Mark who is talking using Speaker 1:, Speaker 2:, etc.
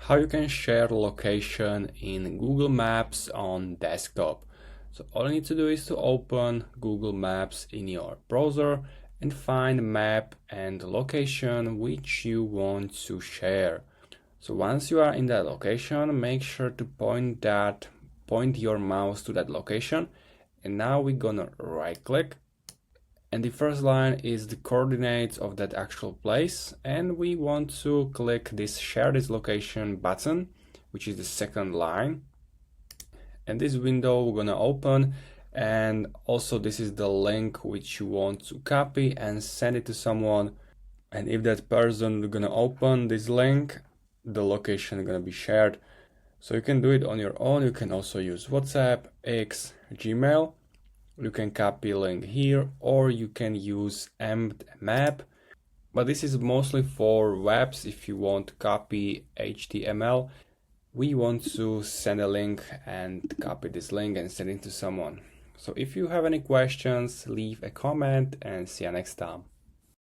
Speaker 1: how you can share location in Google Maps on desktop. So all you need to do is to open Google Maps in your browser and find map and location which you want to share. So once you are in that location, make sure to point your mouse to that location. And now we're gonna right click. And the first line is the coordinates of that actual place. And we want to click this share this location button, which is the second line. And this window we're gonna open. And also this is the link which you want to copy and send it to someone. And if that person is gonna open this link, the location is gonna be shared. So you can do it on your own. You can also use WhatsApp, X, Gmail. You can copy link here, or you can use embedded map, but this is mostly for webs. If you want to copy HTML, we want to send a link and copy this link and send it to someone. So if you have any questions, leave a comment and see you next time.